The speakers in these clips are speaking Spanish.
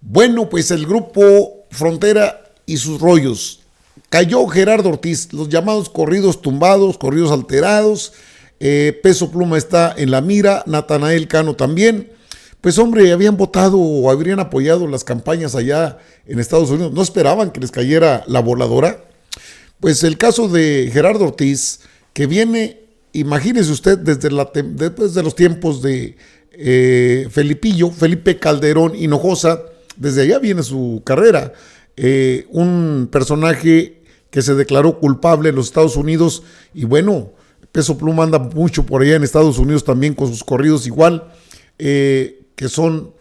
Bueno, pues el grupo Frontera y sus rollos. Cayó Gerardo Ortiz, los llamados corridos tumbados, corridos alterados. Peso Pluma está en la mira, Natanael Cano también. Pues hombre, habían votado o habrían apoyado las campañas allá en Estados Unidos. No esperaban que les cayera la voladora. Pues el caso de Gerardo Ortiz, que viene, imagínese usted, después de los tiempos de Felipe Calderón Hinojosa, desde allá viene su carrera. Un personaje que se declaró culpable en los Estados Unidos y bueno, Peso Pluma anda mucho por allá en Estados Unidos también con sus corridos igual, que son,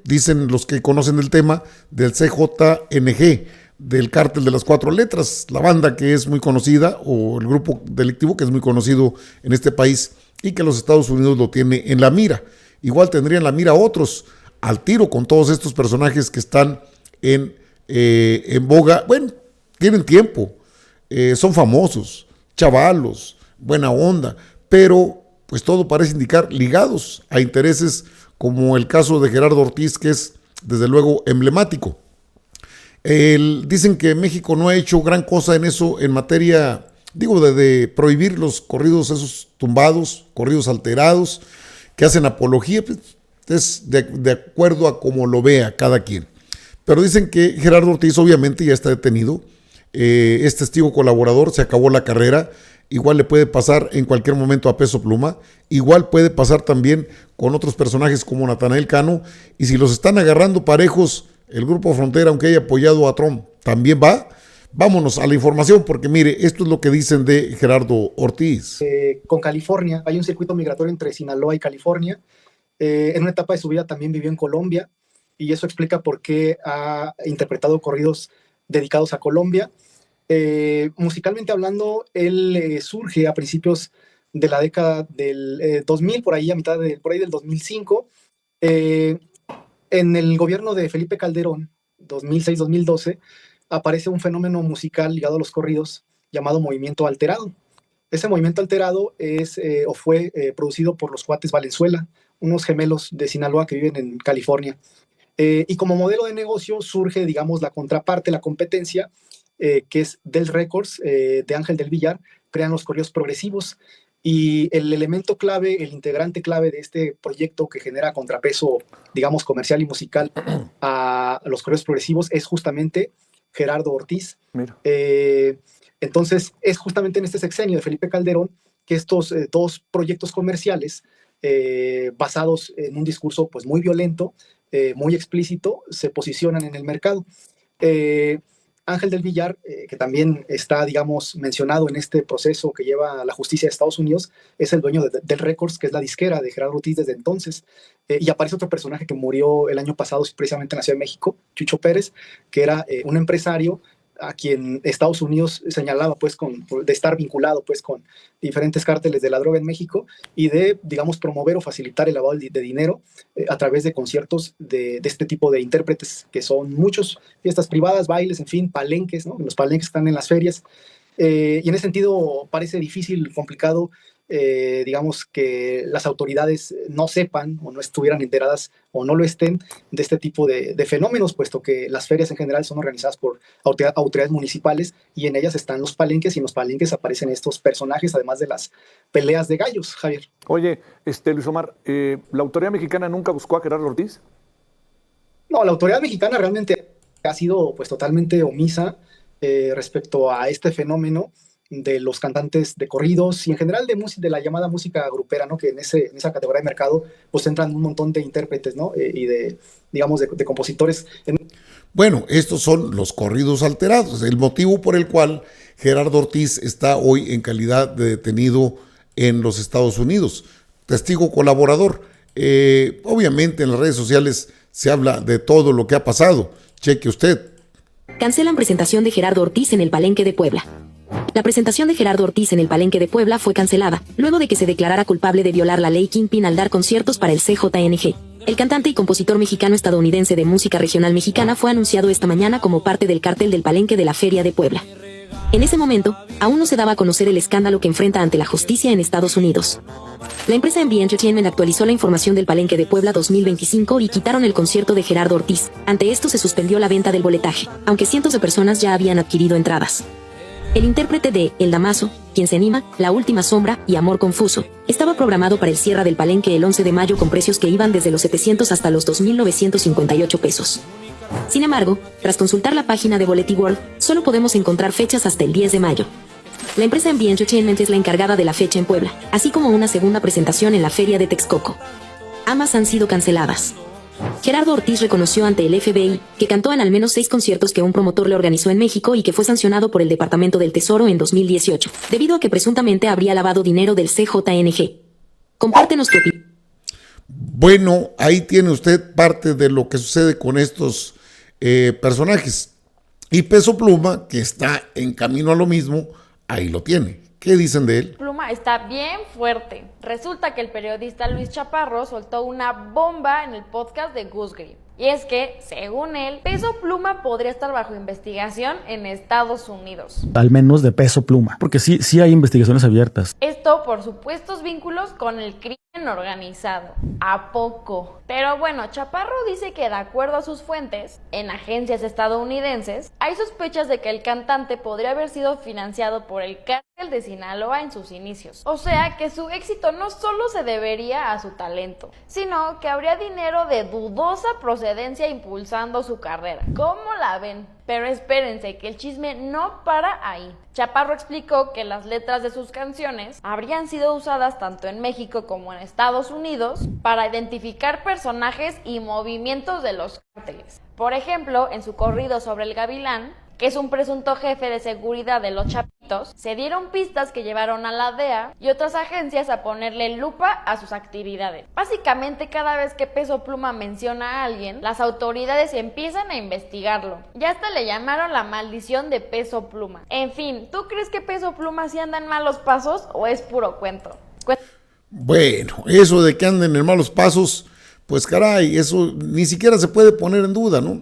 dicen los que conocen el tema, del CJNG, del Cártel de las Cuatro Letras, la banda que es muy conocida, o el grupo delictivo que es muy conocido en este país y que los Estados Unidos lo tiene en la mira. Igual tendría en la mira otros, al tiro con todos estos personajes que están en boga. Bueno, tienen tiempo, son famosos, chavalos, buena onda, pero pues todo parece indicar ligados a intereses como el caso de Gerardo Ortiz, que es desde luego emblemático. Dicen que México no ha hecho gran cosa en eso, en materia, digo, de prohibir los corridos esos tumbados, corridos alterados, que hacen apología, pues, es de acuerdo a cómo lo vea cada quien. Pero dicen que Gerardo Ortiz obviamente ya está detenido, es testigo colaborador, se acabó la carrera. Igual le puede pasar en cualquier momento a Peso Pluma, igual puede pasar también con otros personajes como Natanael Cano, y si los están agarrando parejos, el Grupo Frontera, aunque haya apoyado a Trump, también va. Vámonos a la información, porque mire, esto es lo que dicen de Gerardo Ortiz. Con California, hay un circuito migratorio entre Sinaloa y California. En una etapa de su vida también vivió en Colombia, y eso explica por qué ha interpretado corridos dedicados a Colombia. Musicalmente hablando, él surge a principios de la década del 2000, por ahí por ahí del 2005, en el gobierno de Felipe Calderón, 2006-2012, aparece un fenómeno musical ligado a los corridos llamado Movimiento Alterado. Ese Movimiento Alterado fue producido por los cuates Valenzuela, unos gemelos de Sinaloa que viven en California. Y como modelo de negocio surge, digamos, la contraparte, la competencia, que es Del Records, de Ángel del Villar, crean los corridos progresivos. Y el elemento clave, el integrante clave de este proyecto que genera contrapeso, digamos, comercial y musical a los corridos progresivos es justamente Gerardo Ortiz. Entonces, es justamente en este sexenio de Felipe Calderón que estos dos proyectos comerciales, basados en un discurso pues, muy violento, muy explícito, se posicionan en el mercado. Ángel del Villar, que también está, digamos, mencionado en este proceso que lleva la justicia de Estados Unidos, es el dueño Del Records, que es la disquera de Gerardo Ortiz desde entonces. Y aparece otro personaje que murió el año pasado, precisamente en la Ciudad de México, Chucho Pérez, que era un empresario a quien Estados Unidos señalaba pues de estar vinculado pues con diferentes cárteles de la droga en México y de, digamos, promover o facilitar el lavado de dinero a través de conciertos de este tipo de intérpretes, que son muchos, fiestas privadas, bailes, en fin, palenques, ¿no? Los palenques están en las ferias. Y en ese sentido parece difícil, complicado, digamos, que las autoridades no sepan o no estuvieran enteradas o no lo estén de este tipo de fenómenos, puesto que las ferias en general son organizadas por autoridades municipales y en ellas están los palenques, y en los palenques aparecen estos personajes, además de las peleas de gallos, Javier. Oye, Luis Omar, ¿la autoridad mexicana nunca buscó a Gerardo Ortiz? No, la autoridad mexicana realmente ha sido pues totalmente omisa respecto a este fenómeno de los cantantes de corridos y en general de la llamada música grupera, ¿no? Que en esa categoría de mercado pues entran un montón de intérpretes, ¿no? Y digamos, de compositores. Bueno, estos son los corridos alterados, el motivo por el cual Gerardo Ortiz está hoy en calidad de detenido en los Estados Unidos, testigo colaborador. Obviamente en las redes sociales se habla de todo lo que ha pasado. Cheque usted. Cancelan presentación de Gerardo Ortiz en el Palenque de Puebla. La presentación de Gerardo Ortiz en el Palenque de Puebla fue cancelada, luego de que se declarara culpable de violar la ley Kingpin al dar conciertos para el CJNG. El cantante y compositor mexicano-estadounidense de música regional mexicana fue anunciado esta mañana como parte del cártel del Palenque de la Feria de Puebla. En ese momento, aún no se daba a conocer el escándalo que enfrenta ante la justicia en Estados Unidos. La empresa MB Entertainment actualizó la información del Palenque de Puebla 2025 y quitaron el concierto de Gerardo Ortiz. Ante esto se suspendió la venta del boletaje, aunque cientos de personas ya habían adquirido entradas. El intérprete de El Damaso, Quien se anima, La última sombra y Amor confuso, estaba programado para el cierre del Palenque el 11 de mayo con precios que iban desde los 700 hasta los 2.958 pesos. Sin embargo, tras consultar la página de Boletti World, solo podemos encontrar fechas hasta el 10 de mayo. La empresa MB Entertainment es la encargada de la fecha en Puebla, así como una segunda presentación en la Feria de Texcoco. Ambas han sido canceladas. Gerardo Ortiz reconoció ante el FBI que cantó en al menos 6 conciertos que un promotor le organizó en México y que fue sancionado por el Departamento del Tesoro en 2018, debido a que presuntamente habría lavado dinero del CJNG. Compártenos tu opinión. Bueno, ahí tiene usted parte de lo que sucede con estos personajes. Y Peso Pluma, que está en camino a lo mismo, ahí lo tiene. ¿Qué dicen de él? Pluma está bien fuerte. Resulta que el periodista Luis Chaparro soltó una bomba en el podcast de Gus Green. Y es que, según él, Peso Pluma podría estar bajo investigación en Estados Unidos. Al menos de Peso Pluma, porque sí hay investigaciones abiertas. Esto por supuestos vínculos con el crimen organizado. ¿A poco? Pero bueno, Chaparro dice que de acuerdo a sus fuentes, en agencias estadounidenses, hay sospechas de que el cantante podría haber sido financiado por el cártel de Sinaloa en sus inicios. O sea que su éxito no solo se debería a su talento, sino que habría dinero de dudosa procedencia impulsando su carrera. ¿Cómo la ven? Pero espérense, que el chisme no para ahí. Chaparro explicó que las letras de sus canciones habrían sido usadas tanto en México como en Estados Unidos para identificar personajes y movimientos de los cárteles. Por ejemplo, en su corrido sobre el Gavilán, que es un presunto jefe de seguridad de los Chapitos, se dieron pistas que llevaron a la DEA y otras agencias a ponerle lupa a sus actividades. Básicamente, cada vez que Peso Pluma menciona a alguien, las autoridades empiezan a investigarlo. Ya hasta le llamaron la maldición de Peso Pluma. En fin, ¿tú crees que Peso Pluma sí anda en malos pasos o es puro cuento? Bueno, eso de que anden en malos pasos, pues caray, eso ni siquiera se puede poner en duda, ¿no?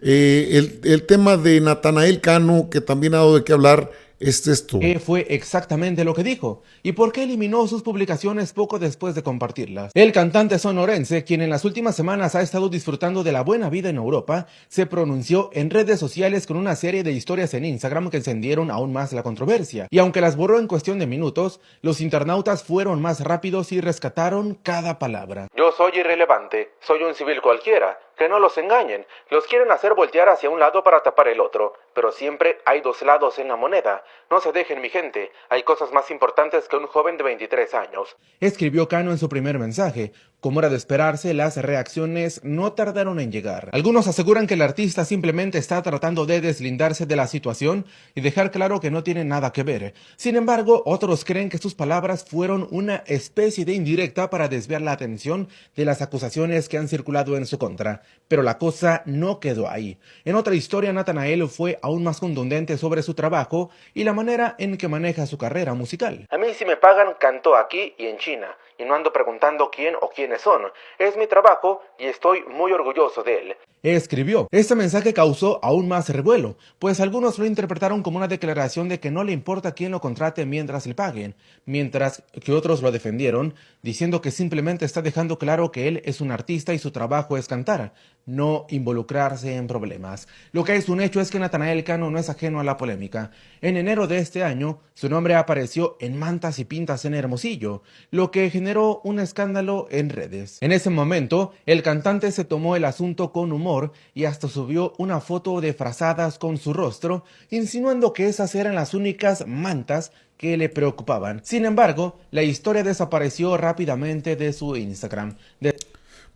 El tema de Natanael Cano, que también ha dado de qué hablar, es esto. ¿Qué fue exactamente lo que dijo? ¿Y por qué eliminó sus publicaciones poco después de compartirlas? El cantante sonorense, quien en las últimas semanas ha estado disfrutando de la buena vida en Europa, se pronunció en redes sociales con una serie de historias en Instagram que encendieron aún más la controversia. Y aunque las borró en cuestión de minutos, los internautas fueron más rápidos y rescataron cada palabra. Yo soy irrelevante, soy un civil cualquiera. Que no los engañen, los quieren hacer voltear hacia un lado para tapar el otro, pero siempre hay dos lados en la moneda. No se dejen, mi gente, hay cosas más importantes que un joven de 23 años. Escribió Cano en su primer mensaje. Como era de esperarse, las reacciones no tardaron en llegar. Algunos aseguran que el artista simplemente está tratando de deslindarse de la situación y dejar claro que no tiene nada que ver. Sin embargo, otros creen que sus palabras fueron una especie de indirecta para desviar la atención de las acusaciones que han circulado en su contra. Pero la cosa no quedó ahí. En otra historia, Natanael fue aún más contundente sobre su trabajo y la manera en que maneja su carrera musical. A mí si me pagan, canto aquí y en China, y no ando preguntando quién o quiénes son. Es mi trabajo y estoy muy orgulloso de él. Escribió. Este mensaje causó aún más revuelo, pues algunos lo interpretaron como una declaración de que no le importa quién lo contrate mientras le paguen, mientras que otros lo defendieron, diciendo que simplemente está dejando claro que él es un artista y su trabajo es cantar, no involucrarse en problemas. Lo que es un hecho es que Natanael Cano no es ajeno a la polémica. En enero de este año, su nombre apareció en mantas y pintas en Hermosillo, lo que generó un escándalo en redes. En ese momento, el cantante se tomó el asunto con humor y hasta subió una foto de frazadas con su rostro, insinuando que esas eran las únicas mantas que le preocupaban. Sin embargo, la historia desapareció rápidamente de su Instagram.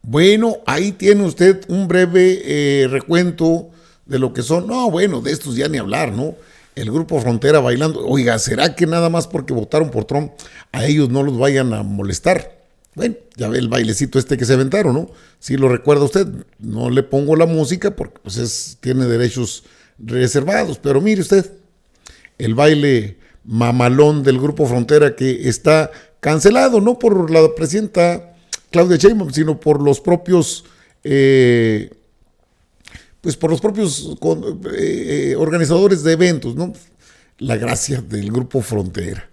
Bueno, ahí tiene usted un breve recuento de lo que son. No, bueno, de estos ya ni hablar, ¿no? El Grupo Frontera bailando. Oiga, ¿será que nada más porque votaron por Trump a ellos no los vayan a molestar? Bueno, ya ve el bailecito este que se aventaron, ¿no? Si lo recuerda usted, no le pongo la música porque pues tiene derechos reservados, pero mire usted, el baile mamalón del Grupo Frontera que está cancelado, no por la presidenta Claudia Sheinbaum, sino por los propios, organizadores de eventos, ¿no? la gracia del Grupo Frontera.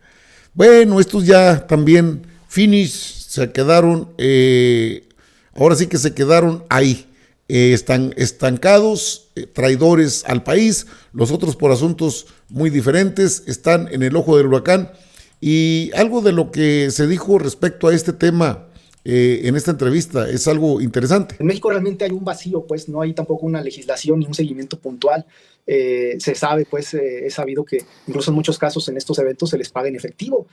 Bueno, estos ya también finish, se quedaron, ahora sí que se quedaron ahí, están estancados, traidores al país. Los otros, por asuntos muy diferentes, están en el ojo del huracán. Y algo de lo que se dijo respecto a este tema en esta entrevista es algo interesante. En México realmente hay un vacío, pues no hay tampoco una legislación ni un seguimiento puntual. Se sabe, pues es sabido que incluso en muchos casos en estos eventos se les paga en efectivo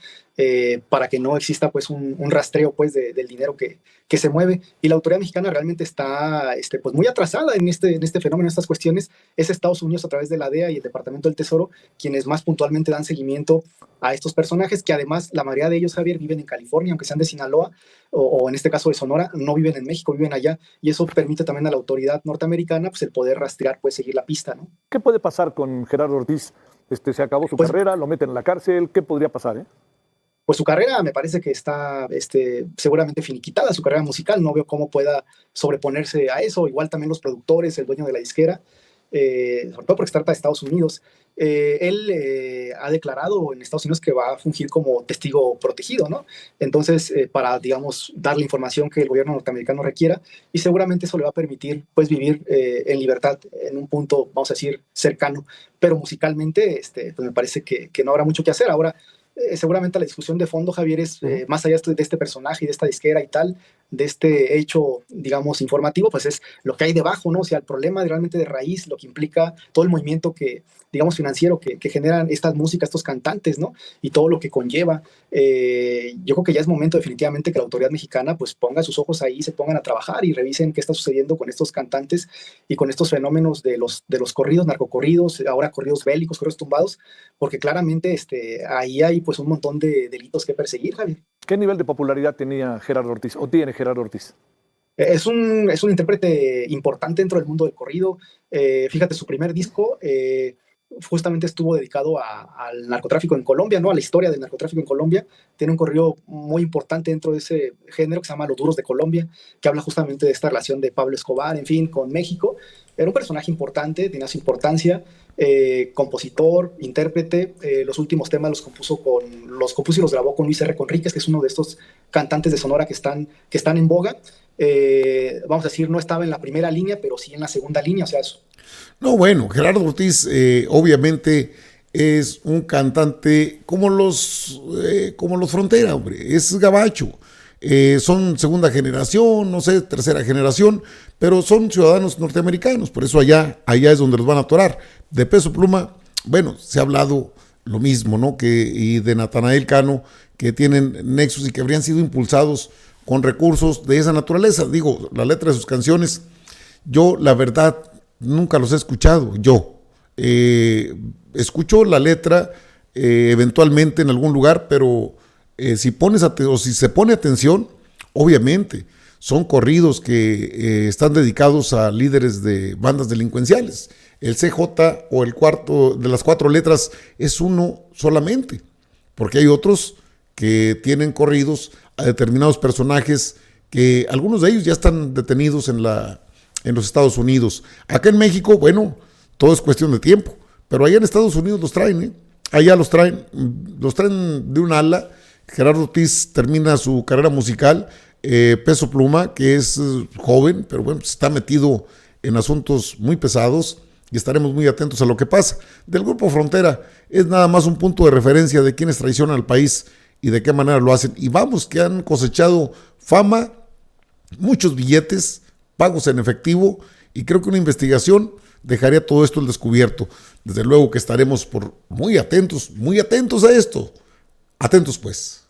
para que no exista pues un rastreo pues del dinero que se mueve, y la autoridad mexicana realmente está pues muy atrasada en este fenómeno, en estas cuestiones. Es Estados Unidos a través de la DEA y el Departamento del Tesoro quienes más puntualmente dan seguimiento a estos personajes, que además la mayoría de ellos, Javier, viven en California, aunque sean de Sinaloa o en este caso de Sonora, no viven en México, viven allá, y eso permite también a la autoridad norteamericana pues el poder rastrear, pues seguir la pista, ¿no? ¿Qué puede pasar con Gerardo Ortiz? Se acabó su carrera, lo meten en la cárcel, ¿qué podría pasar? Pues su carrera me parece que está seguramente finiquitada, su carrera musical, no veo cómo pueda sobreponerse a eso. Igual también los productores, el dueño de la disquera, sobre todo porque se trata de Estados Unidos. Él ha declarado en Estados Unidos que va a fungir como testigo protegido, ¿no? Entonces, para, digamos, dar la información que el gobierno norteamericano requiera, y seguramente eso le va a permitir, pues, vivir en libertad en un punto, vamos a decir, cercano. Pero musicalmente, pues me parece que no habrá mucho que hacer. Ahora, seguramente la discusión de fondo, Javier, es más allá de este personaje y de esta disquera y tal, de este hecho, digamos, informativo, pues es lo que hay debajo, ¿no? O sea, el problema realmente de raíz, lo que implica todo el movimiento que, digamos, financiero que generan estas músicas, estos cantantes, ¿no? Y todo lo que conlleva. Yo creo que ya es momento definitivamente que la autoridad mexicana pues ponga sus ojos ahí, se pongan a trabajar y revisen qué está sucediendo con estos cantantes y con estos fenómenos de los corridos, narcocorridos, ahora corridos bélicos, corridos tumbados, porque claramente ahí hay pues un montón de delitos que perseguir, Javier. ¿Qué nivel de popularidad tenía Gerardo Ortiz o tiene Gerardo Ortiz? Es un intérprete importante dentro del mundo del corrido. Fíjate, su primer disco justamente estuvo dedicado al narcotráfico en Colombia, ¿no? A la historia del narcotráfico en Colombia. Tiene un corrido muy importante dentro de ese género que se llama Los Duros de Colombia, que habla justamente de esta relación de Pablo Escobar, en fin, con México. Era un personaje importante, tenía su importancia, compositor, intérprete. Los últimos temas los compuso y los grabó con Luis R. Conríquez, que es uno de estos cantantes de Sonora que están en boga. Vamos a decir, no estaba en la primera línea, pero sí en la segunda línea, o sea, eso. No, bueno, Gerardo Ortiz obviamente es un cantante como los Frontera, hombre, es gabacho. Son segunda generación, no sé, tercera generación, pero son ciudadanos norteamericanos, por eso allá es donde los van a atorar. De Peso Pluma, bueno, se ha hablado lo mismo, ¿no? Y de Natanael Cano, que tienen nexos y que habrían sido impulsados con recursos de esa naturaleza. Digo, la letra de sus canciones, yo la verdad nunca los he escuchado. Yo escucho la letra eventualmente en algún lugar, pero si se pone atención, obviamente son corridos que están dedicados a líderes de bandas delincuenciales. El CJ o el cuarto de las 4 letras es uno solamente, porque hay otros que tienen corridos a determinados personajes que algunos de ellos ya están detenidos en los Estados Unidos. Acá en México, bueno, todo es cuestión de tiempo, pero allá en Estados Unidos los traen, allá los traen de un ala. Gerardo Ortiz termina su carrera musical. Peso Pluma, que es joven, pero bueno, está metido en asuntos muy pesados y estaremos muy atentos a lo que pasa. Del Grupo Frontera es nada más un punto de referencia de quienes traicionan al país y de qué manera lo hacen. Y vamos, que han cosechado fama, muchos billetes, pagos en efectivo, y creo que una investigación dejaría todo esto al descubierto. Desde luego que estaremos muy atentos a esto. Atentos pues.